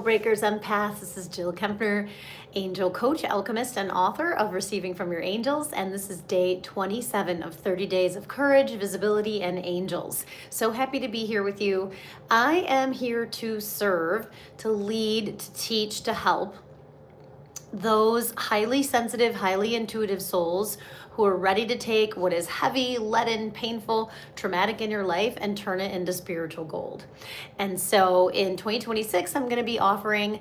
Breakers, Empaths. This is Jill Kempner, angel coach, alchemist, and author of Receiving from Your Angels. And this is day 27 of 30 Days of Courage, Visibility, and Angels. So happy to be here with you. I am here to serve, to lead, to teach, to help those highly sensitive, highly intuitive souls who are ready to take what is heavy, leaden, painful, traumatic in your life and turn it into spiritual gold. And so in 2026, I'm going to be offering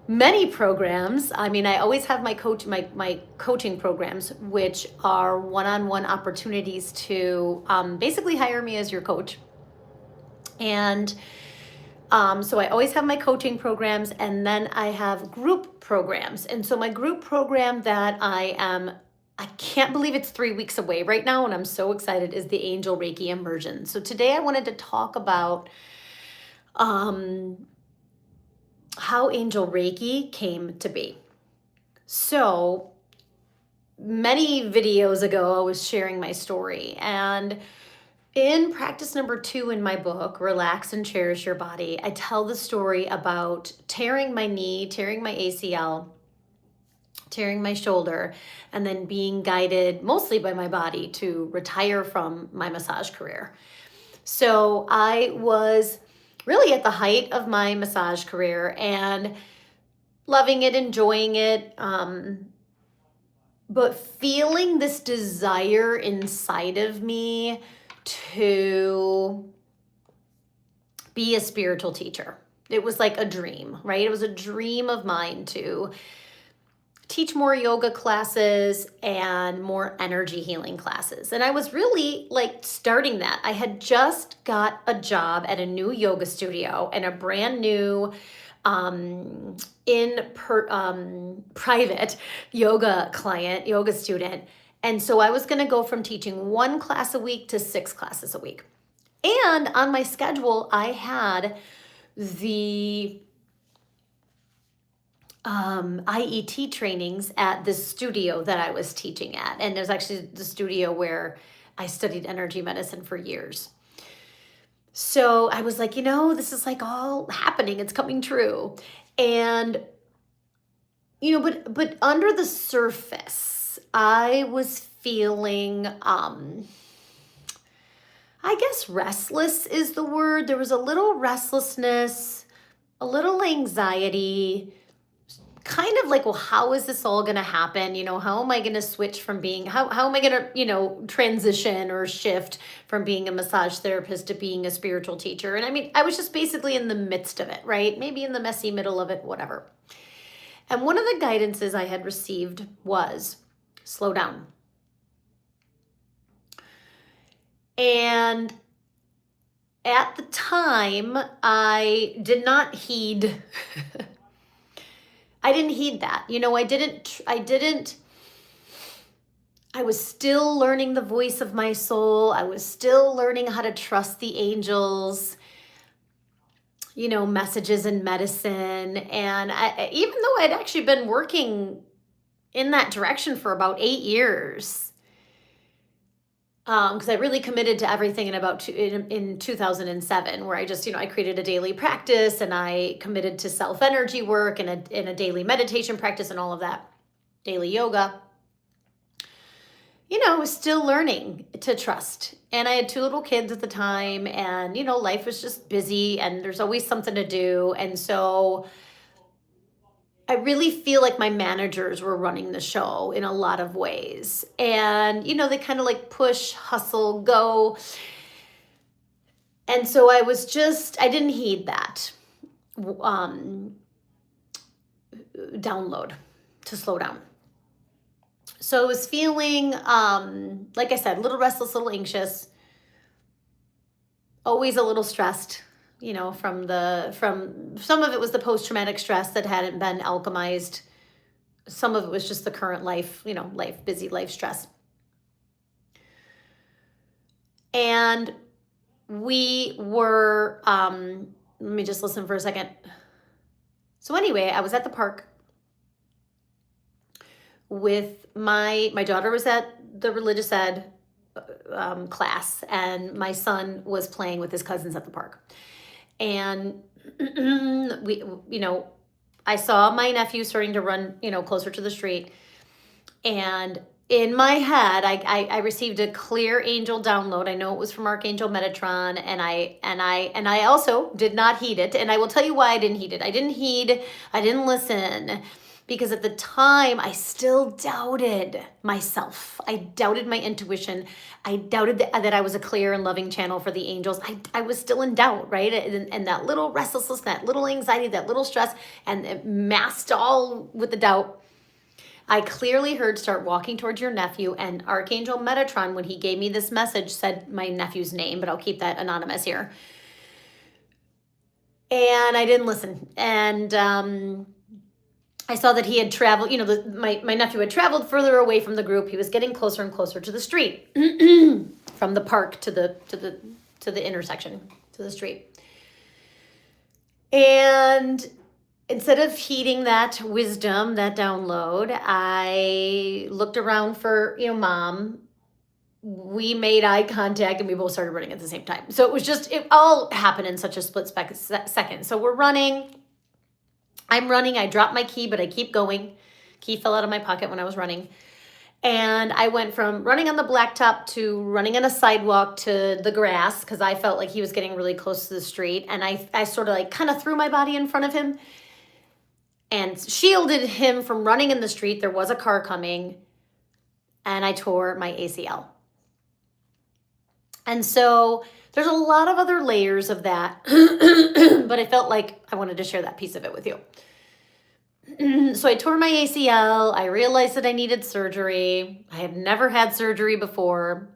many programs. I mean, I always have my coaching programs, which are one-on-one opportunities to basically hire me as your coach. And so I always have my coaching programs, and then I have group programs. And so my group program that I can't believe it's 3 weeks away right now, and I'm so excited, is the Angel Reiki Immersion. So today I wanted to talk about how Angel Reiki came to be. So many videos ago, I was sharing my story, and in practice number 2 in my book, Relax and Cherish Your Body, I tell the story about tearing my knee, tearing my ACL, tearing my shoulder, and then being guided mostly by my body to retire from my massage career. So I was really at the height of my massage career and loving it, enjoying it, but feeling this desire inside of me to be a spiritual teacher. It was like a dream, right? It was a dream of mine to teach more yoga classes and more energy healing classes. And I was really like starting that. I had just got a job at a new yoga studio and a brand new private yoga student. And so I was going to go from teaching 1 class a week to 6 classes a week. And on my schedule, I had the IET trainings at the studio that I was teaching at. And it was actually the studio where I studied energy medicine for years. So I was like, this is like all happening. It's coming true. And, but under the surface, I was feeling, I guess restless is the word. There was a little restlessness, a little anxiety, kind of like, well, how is this all going to happen? How am I going to switch from being, how am I going to, transition or shift from being a massage therapist to being a spiritual teacher? And I mean, I was just basically in the midst of it, right? Maybe in the messy middle of it, whatever. And one of the guidances I had received was slow down. And at the time, I did not heed I didn't heed that. I was still learning the voice of my soul. I was still learning how to trust the angels, messages in medicine. And even though I'd actually been working in that direction for about 8 years, because I really committed to everything in 2007, where I just, I created a daily practice and I committed to self-energy work and a daily meditation practice and all of that, daily yoga. I was still learning to trust. And I had 2 little kids at the time, and, life was just busy and there's always something to do. And so I really feel like my managers were running the show in a lot of ways. And, they kind of like push, hustle, go. And so I didn't heed that download to slow down. So I was feeling, like I said, a little restless, a little anxious, always a little stressed. From some of it was the post-traumatic stress that hadn't been alchemized. Some of it was just the current life, busy life stress. And we were, let me just listen for a second. So anyway, I was at the park with my daughter was at the religious ed class, and my son was playing with his cousins at the park. And we, I saw my nephew starting to run, closer to the street. And in my head, I received a clear angel download. I know it was from Archangel Metatron, and I also did not heed it. And I will tell you why I didn't heed it. I didn't listen, because at the time I still doubted myself. I doubted my intuition. I doubted that I was a clear and loving channel for the angels. I was still in doubt, right? And that little restlessness, that little anxiety, that little stress, and it masked all with the doubt. I clearly heard start walking towards your nephew, and Archangel Metatron, when he gave me this message, said my nephew's name, but I'll keep that anonymous here. And I didn't listen. And I saw that he had traveled, my nephew had traveled further away from the group. He was getting closer and closer to the street, from the park to the intersection, to the street. And instead of heeding that wisdom, that download, I looked around for, Mom. We made eye contact and we both started running at the same time. So it all happened in such a split second. So we're running. I'm running. I dropped my key, but I keep going. Key fell out of my pocket when I was running. And I went from running on the blacktop to running on a sidewalk to the grass, because I felt like he was getting really close to the street. And I sort of kind of threw my body in front of him and shielded him from running in the street. There was a car coming, and I tore my ACL. And so there's a lot of other layers of that, but I felt like I wanted to share that piece of it with you. So I tore my ACL. I realized that I needed surgery. I had never had surgery before,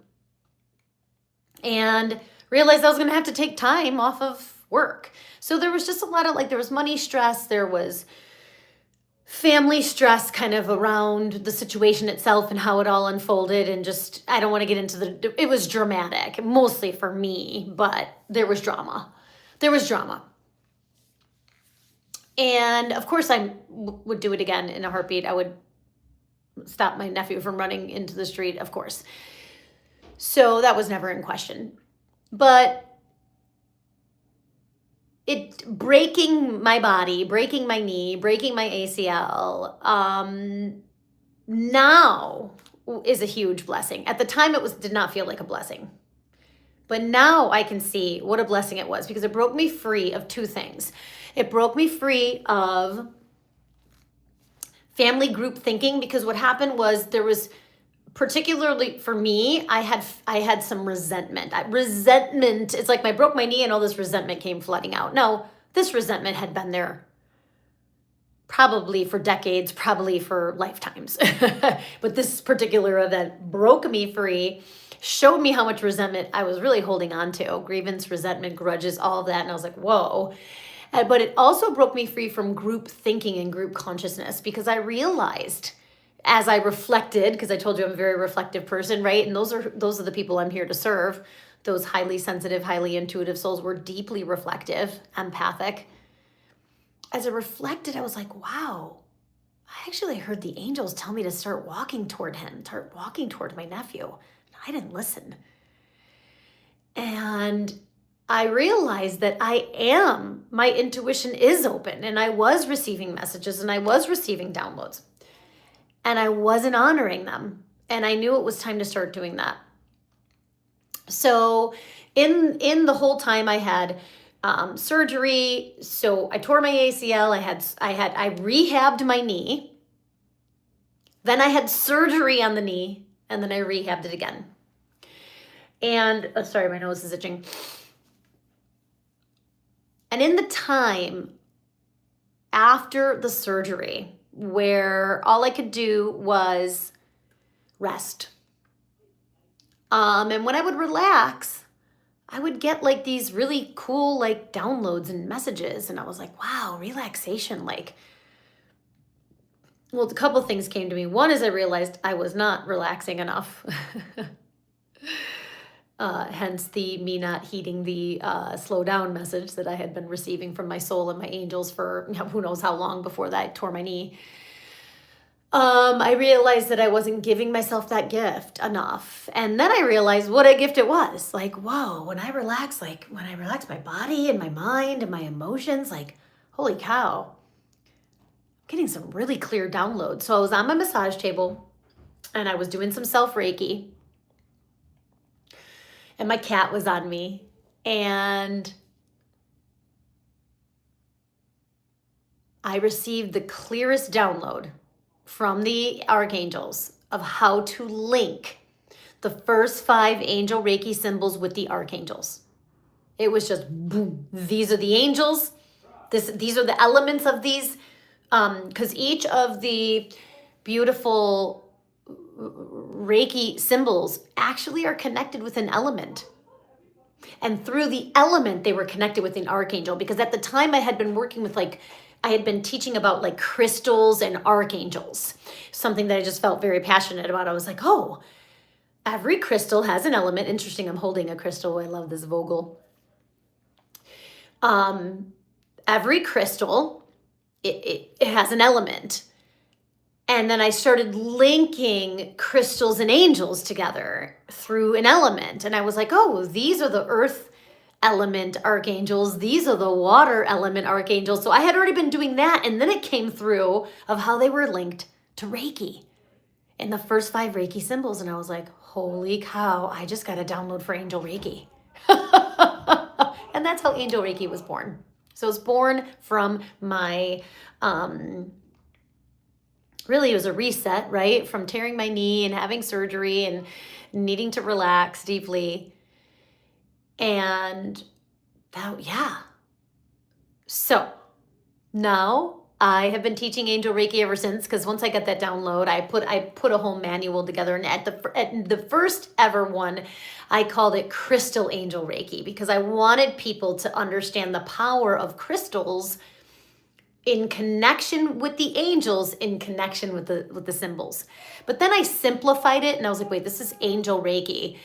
and realized I was going to have to take time off of work. So there was just a lot of there was money stress. There was family stress kind of around the situation itself and how it all unfolded. And just, I don't want to get into it was dramatic, mostly for me, but there was drama. And of course I would do it again in a heartbeat. I would stop my nephew from running into the street, of course. So that was never in question. But it breaking my body, breaking my knee, breaking my ACL, now is a huge blessing. At the time, did not feel like a blessing. But now I can see what a blessing it was, because it broke me free of two things. It broke me free of family group thinking, because what happened was there was, particularly for me, I had some resentment. It's like I broke my knee and all this resentment came flooding out. No, this resentment had been there probably for decades, probably for lifetimes. But this particular event broke me free, showed me how much resentment I was really holding on to, grievance, resentment, grudges, all of that. And I was like, whoa. But it also broke me free from group thinking and group consciousness, because I realized, as I reflected, because I told you I'm a very reflective person, right? And those are the people I'm here to serve. Those highly sensitive, highly intuitive souls were deeply reflective, empathic. As I reflected, I was like, wow, I actually heard the angels tell me to start walking toward my nephew. I didn't listen. And I realized that my intuition is open, and I was receiving messages and I was receiving downloads. And I wasn't honoring them. And I knew it was time to start doing that. So in the whole time I had surgery. So I tore my ACL. I rehabbed my knee. Then I had surgery on the knee, and then I rehabbed it again. And sorry, my nose is itching. And in the time after the surgery, where all I could do was rest. And when I would relax, I would get these really cool downloads and messages. And I was like, wow, relaxation. Well, a couple of things came to me. One is I realized I was not relaxing enough. Hence me not heeding the slow down message that I had been receiving from my soul and my angels for who knows how long before that I tore my knee. I realized that I wasn't giving myself that gift enough. And then I realized what a gift it was. Like, whoa, when I relax, my body and my mind and my emotions, like, holy cow, I'm getting some really clear downloads. So I was on my massage table and I was doing some self Reiki, and my cat was on me. And I received the clearest download from the archangels of how to link the first 5 angel Reiki symbols with the archangels. It was just boom. These are the angels. These are the elements of these, because each of the beautiful Reiki symbols actually are connected with an element. And through the element, they were connected with an archangel. Because at the time, I had been working with I had been teaching about like crystals and archangels, something that I just felt very passionate about. I was like, oh, every crystal has an element. Interesting, I'm holding a crystal. I love this Vogel. Every crystal, it has an element. And then I started linking crystals and angels together through an element. And I was like, oh, these are the earth element archangels. These are the water element archangels. So I had already been doing that. And then it came through of how they were linked to Reiki in the first 5 Reiki symbols. And I was like, holy cow, I just got a download for Angel Reiki. And that's how Angel Reiki was born. So it was born from my, really it was a reset, right? From tearing my knee and having surgery and needing to relax deeply. And that, yeah. So now I have been teaching Angel Reiki ever since, because once I got that download, I put a whole manual together. And at the first ever one, I called it Crystal Angel Reiki, because I wanted people to understand the power of crystals in connection with the angels, in connection with the symbols. But then I simplified it, and I was like, wait, this is Angel Reiki.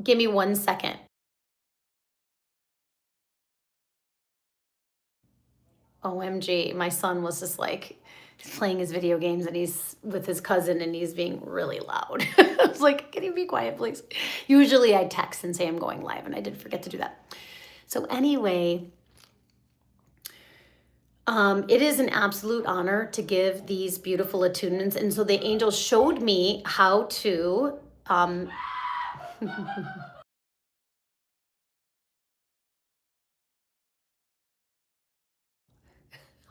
Give me 1 second. OMG, my son was just like playing his video games, and he's with his cousin and he's being really loud. I was like, can you be quiet, please? Usually I text and say I'm going live, and I did forget to do that. So anyway, it is an absolute honor to give these beautiful attunements. And so the angels showed me how to,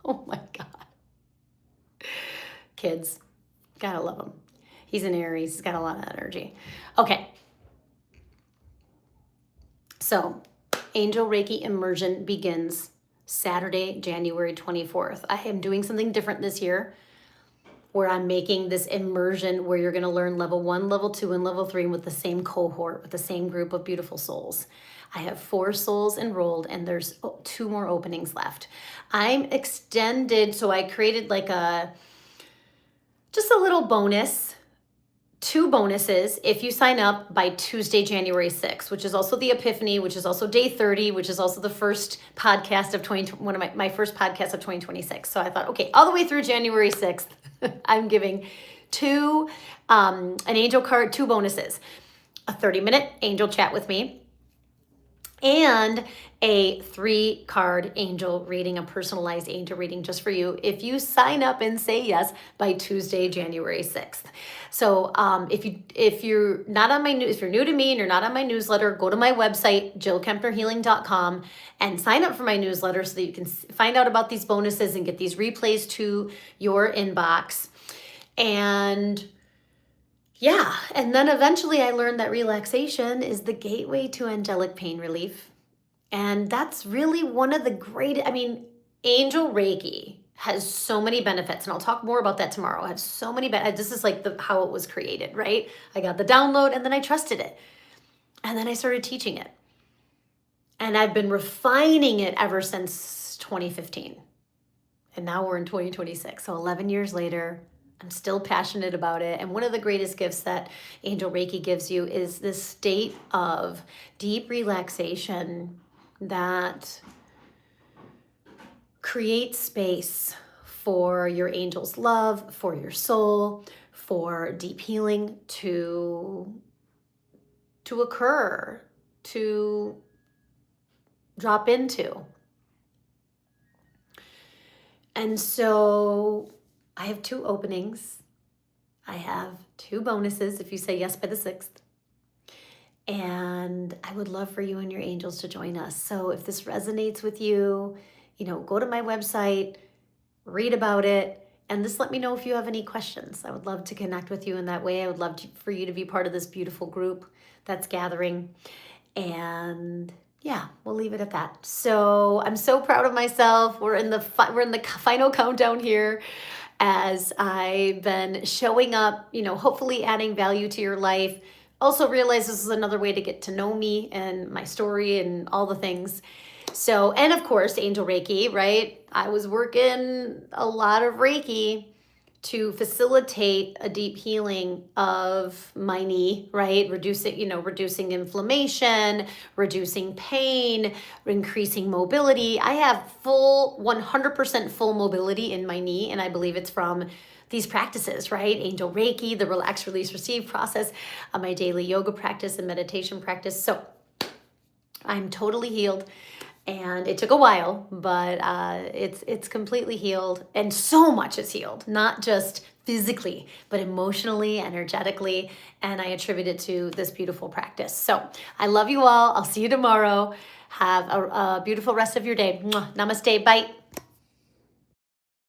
oh my God. Kids, gotta love him. He's an Aries, he's got a lot of energy. Okay. So Angel Reiki Immersion begins Saturday, January 24th. I am doing something different this year, where I'm making this immersion where you're going to learn level 1, level 2, and level 3 with the same cohort, with the same group of beautiful souls. I have 4 souls enrolled, and there's 2 more openings left. I'm extended, so I created just a little bonus, 2 bonuses if you sign up by Tuesday, January 6th, which is also the Epiphany, which is also day 30, which is also the first podcast of one of my first podcasts of 2026. So I thought, okay, all the way through January 6th, I'm giving 2, an angel card, 2 bonuses, a 30-minute angel chat with me, and a 3-card angel reading, a personalized angel reading just for you if you sign up and say yes by Tuesday, January 6th. So if you're not on if you're new to me and you're not on my newsletter, go to my website, jillkempnerhealing.com, and sign up for my newsletter so that you can find out about these bonuses and get these replays to your inbox. And yeah, and then eventually I learned that relaxation is the gateway to angelic pain relief. And that's really one of the great, Angel Reiki has so many benefits, and I'll talk more about that tomorrow. It has so many benefits. This is like how it was created, right? I got the download, and then I trusted it. And then I started teaching it. And I've been refining it ever since 2015. And now we're in 2026. So 11 years later, I'm still passionate about it. And one of the greatest gifts that Angel Reiki gives you is this state of deep relaxation that creates space for your angel's love, for your soul, for deep healing to occur, to drop into. And so I have 2 openings. I have 2 bonuses if you say yes by the 6th. And I would love for you and your angels to join us. So if this resonates with you, go to my website, read about it, and just let me know if you have any questions. I would love to connect with you in that way. I would love for you to be part of this beautiful group that's gathering. And yeah, we'll leave it at that. So I'm so proud of myself. We're in the final countdown here as I've been showing up, hopefully adding value to your life. Also realize this is another way to get to know me and my story and all the things. So, and of course, Angel Reiki, right? I was working a lot of Reiki to facilitate a deep healing of my knee, right? Reducing inflammation, reducing pain, increasing mobility. I have 100% full mobility in my knee, and I believe it's from these practices, right? Angel Reiki, the relax, release, receive process, my daily yoga practice and meditation practice. So I'm totally healed. And it took a while, but it's completely healed, and so much is healed, not just physically, but emotionally, energetically, and I attribute it to this beautiful practice. So I love you all. I'll see you tomorrow. Have a beautiful rest of your day. Mwah. Namaste. Bye.